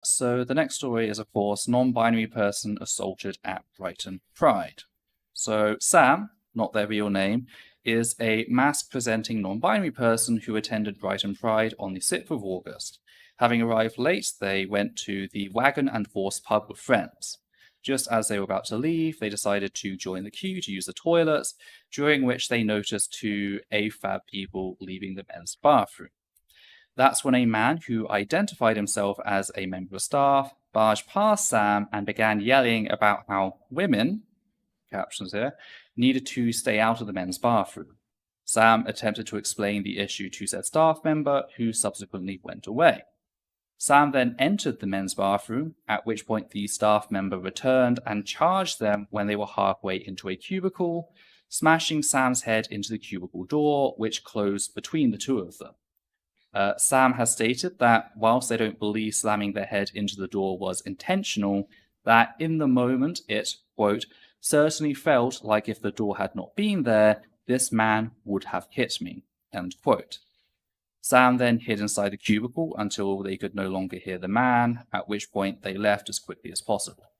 So the next story is, of course, non-binary person assaulted at Brighton Pride. So Sam, not their real name, is a mask-presenting non-binary person who attended Brighton Pride on the 6th of August. Having arrived late, they went to the Wagon and Horse pub with friends. Just as they were about to leave, they decided to join the queue to use the toilets, during which they noticed two AFAB people leaving the men's bathroom. That's when a man who identified himself as a member of staff barged past Sam and began yelling about how women, captions here, needed to stay out of the men's bathroom. Sam attempted to explain the issue to said staff member, who subsequently went away. Sam then entered the men's bathroom, at which point the staff member returned and charged them when they were halfway into a cubicle, smashing Sam's head into the cubicle door, which closed between the two of them. Sam has stated that whilst they don't believe slamming their head into the door was intentional, that in the moment it, quote, certainly felt like if the door had not been there, this man would have hit me, end quote. Sam then hid inside the cubicle until they could no longer hear the man, at which point they left as quickly as possible.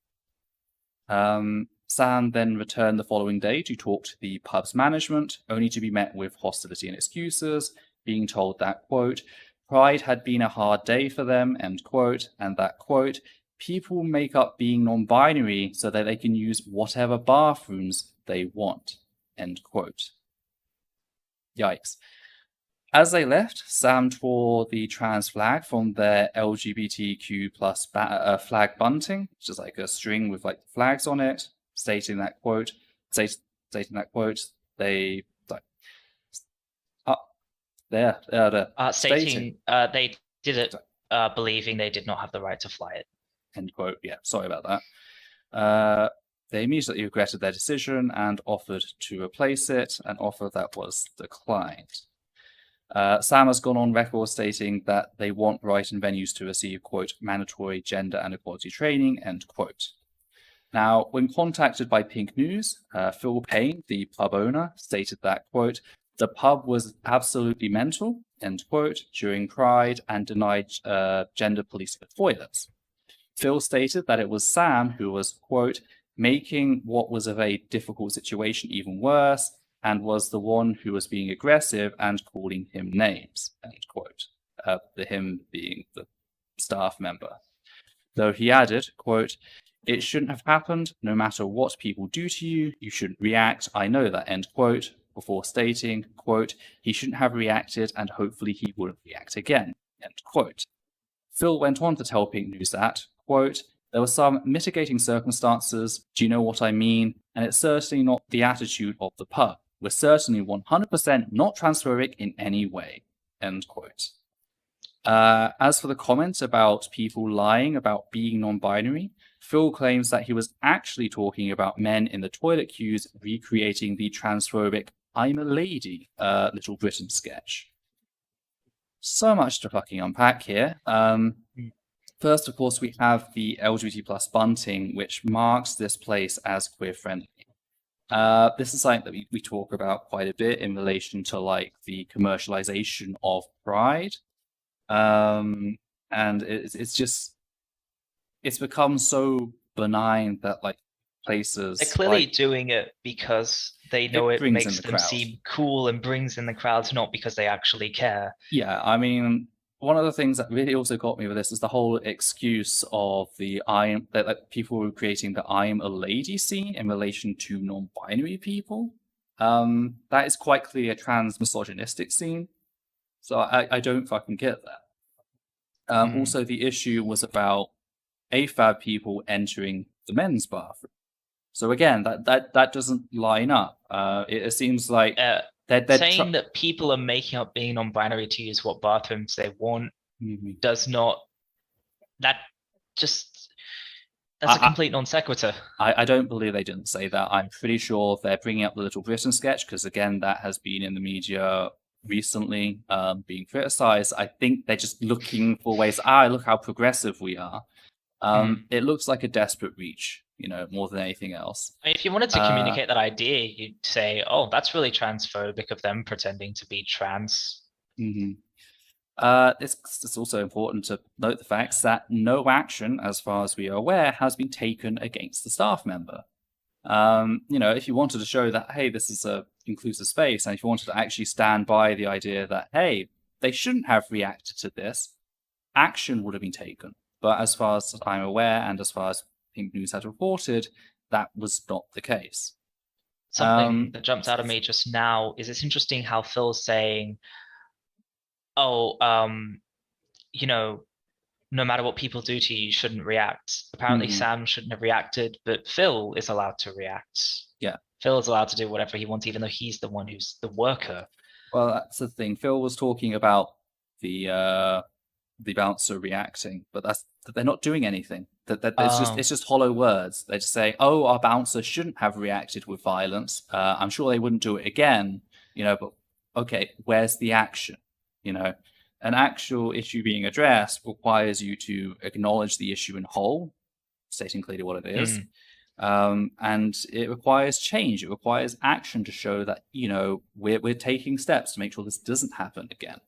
Sam then returned the following day to talk to the pub's management, only to be met with hostility and excuses, being told that, quote, Pride had been a hard day for them, end quote, and that, quote, people make up being non-binary so that they can use whatever bathrooms they want, end quote. Yikes. As they left, Sam tore the trans flag from their LGBTQ plus flag bunting, which is like a string with like flags on it, stating that quote, they stating they did it believing they did not have the right to fly it. End quote. Yeah, sorry about that. They immediately regretted their decision and offered to replace it, an offer that was declined. Sam has gone on record stating that they want Brighton venues to receive, quote, mandatory gender and equality training, end quote. Now, when contacted by Pink News, Phil Payne, the pub owner, stated that, quote, the pub was absolutely mental, end quote, during Pride and denied gender police for toilets. Phil stated that it was Sam who was, quote, making what was a very difficult situation even worse, and was the one who was being aggressive and calling him names, end quote. The him being the staff member. Though he added, quote, it shouldn't have happened, no matter what people do to you, you shouldn't react, I know that, end quote, before stating, quote, he shouldn't have reacted and hopefully he wouldn't react again, end quote. Phil went on to tell Pink News that, quote, there were some mitigating circumstances, do you know what I mean? And it's certainly not the attitude of the pub. We're certainly 100% not transphobic in any way, end quote. As for the comment about people lying about being non-binary, Phil claims that he was actually talking about men in the toilet queues recreating the transphobic I'm a lady Little Britain sketch. So much to fucking unpack here. First, of course, we have the LGBT plus bunting, which marks this place as queer-friendly. This is something that we talk about quite a bit in relation to like the commercialization of Pride. And it's become so benign that like places they're clearly like, doing it because they know it makes them seem cool and brings in the crowds, not because they actually care. Yeah, I mean, one of the things that really also got me with this is the whole excuse of that people were creating the I am a lady scene in relation to non-binary people. That is quite clearly a trans misogynistic scene. So I don't fucking get that. Also, the issue was about AFAB people entering the men's bathroom. So again, that doesn't line up. It seems like they're saying that people are making up being non-binary to use what bathrooms they want. Does not. That's a complete non sequitur. I don't believe they didn't say that. I'm pretty sure they're bringing up the Little Britain sketch because again, that has been in the media recently, being criticized. I think they're just looking for ways. Look how progressive we are. It looks like a desperate reach, more than anything else. If you wanted to communicate that idea, you'd say, "Oh, that's really transphobic of them pretending to be trans." It's also important to note the facts that no action, as far as we are aware, has been taken against the staff member. If you wanted to show that, hey, this is a inclusive space, and if you wanted to actually stand by the idea that, hey, they shouldn't have reacted to this, action would have been taken. But as far as I'm aware, and as far as Pink News has reported, that was not the case. Something that jumped out of me just now is it's interesting how Phil's saying, oh, no matter what people do to you, you shouldn't react. Apparently, Sam shouldn't have reacted, but Phil is allowed to react. Yeah. Phil is allowed to do whatever he wants, even though he's the one who's the worker. Well, that's the thing. Phil was talking about the bouncer reacting, but they're not doing anything. It's just hollow words. They just say, "Oh, our bouncer shouldn't have reacted with violence. I'm sure they wouldn't do it again." But okay, where's the action? An actual issue being addressed requires you to acknowledge the issue in whole, stating clearly what it is. And it requires change. It requires action to show that, we're taking steps to make sure this doesn't happen again.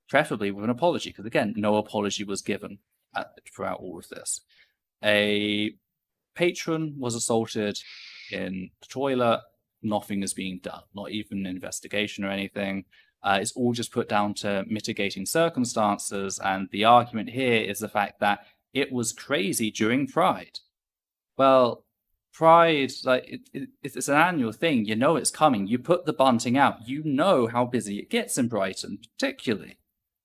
Preferably with an apology, because again, no apology was given throughout all of this. A patron was assaulted in the toilet. Nothing is being done, not even an investigation or anything. It's all just put down to mitigating circumstances, and the argument here is the fact that it was crazy during Pride. Well, Pride, it's an annual thing. You know it's coming. You put the bunting out. You know how busy it gets in Brighton, particularly.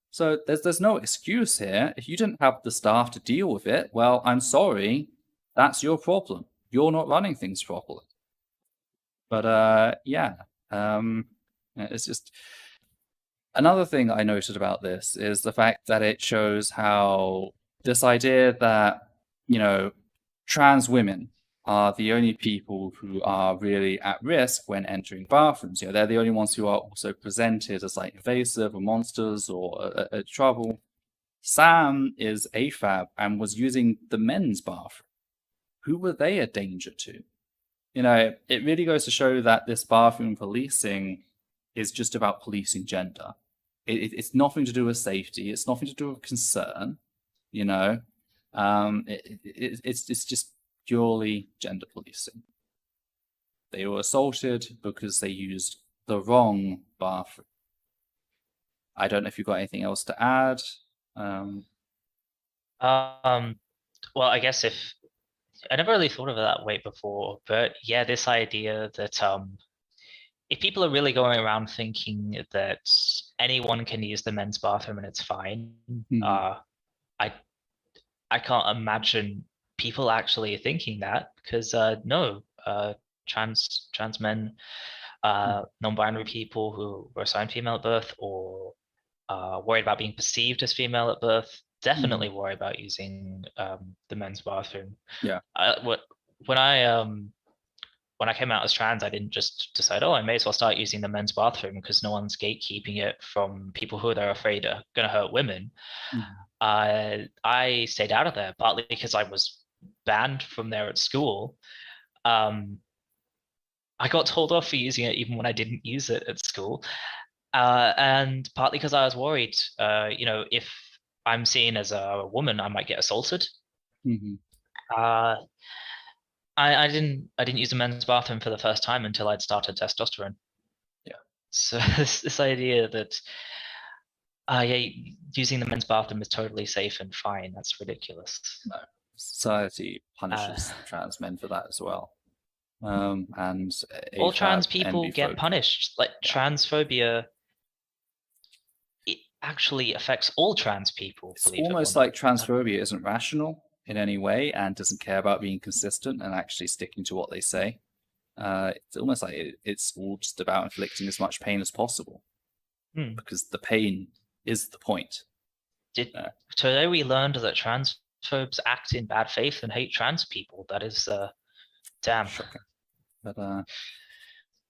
So there's no excuse here. If you didn't have the staff to deal with it, well, I'm sorry. That's your problem. You're not running things properly. But it's just... Another thing I noted about this is the fact that it shows how this idea that, trans women are the only people who are really at risk when entering bathrooms. They're the only ones who are also presented as invasive or monsters or trouble. Sam is AFAB and was using the men's bathroom. Who were they a danger to? It really goes to show that this bathroom policing is just about policing gender. It's nothing to do with safety. It's nothing to do with concern. It's just purely gender policing. They were assaulted because they used the wrong bathroom. I don't know if you've got anything else to add. Well, I guess I never really thought of it that way before, but yeah, this idea that if people are really going around thinking that anyone can use the men's bathroom and it's fine, I can't imagine people actually thinking that, because no, trans men, non-binary people who were assigned female at birth or worried about being perceived as female at birth definitely worry about using the men's bathroom. Yeah. When I came out as trans, I didn't just decide, I may as well start using the men's bathroom because no one's gatekeeping it from people who they're afraid are going to hurt women. I stayed out of there, partly because I was banned from there at school. I got told off for using it even when I didn't use it at school. And partly because I was worried, if I'm seen as a woman, I might get assaulted. I didn't use the men's bathroom for the first time until I'd started testosterone. Yeah. So this idea that using the men's bathroom is totally safe and fine, that's ridiculous. No. Society punishes trans men for that as well. And all trans people get punished. Transphobia, it actually affects all trans people. It's almost like transphobia isn't rational in any way and doesn't care about being consistent and actually sticking to what they say. It's almost like it's all just about inflicting as much pain as possible, because the pain is the point. Today we learned that transphobes act in bad faith and hate trans people. That is damn shocking. But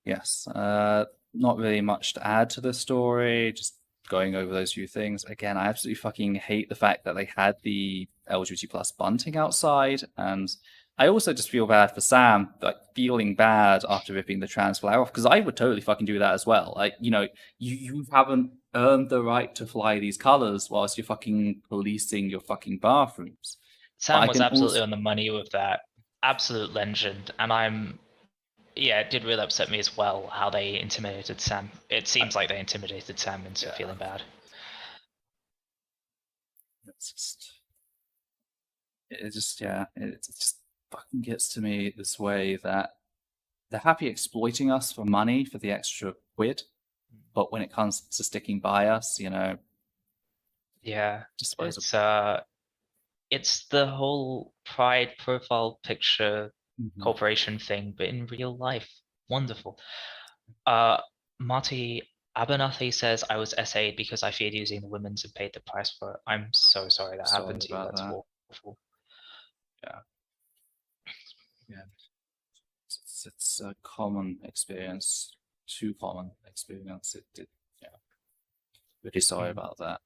yes, not really much to add to the story. Just going over those few things. Again, I absolutely fucking hate the fact that they had the LGBT plus bunting outside, and I also just feel bad for Sam, feeling bad after ripping the trans flag off, because I would totally fucking do that as well. You haven't earned the right to fly these colors whilst you're fucking policing your fucking bathrooms. Sam I was can absolutely also- on the money with that. Absolute legend. And yeah, it did really upset me as well how they intimidated Sam. It seems like they intimidated Sam into Yeah. feeling bad. It's just it just fucking gets to me this way that they're happy exploiting us for money for the extra quid, but when it comes to sticking by us, Yeah, disposable. it's the whole pride profile picture Mhm. corporation thing, but in real life. Wonderful. Marty Abernathy says, I was SA'd because I feared using the women's and paid the price for it. I'm so sorry that happened to you. About That's that. awful. Yeah. It's a common experience, too common experience. Really sorry about that.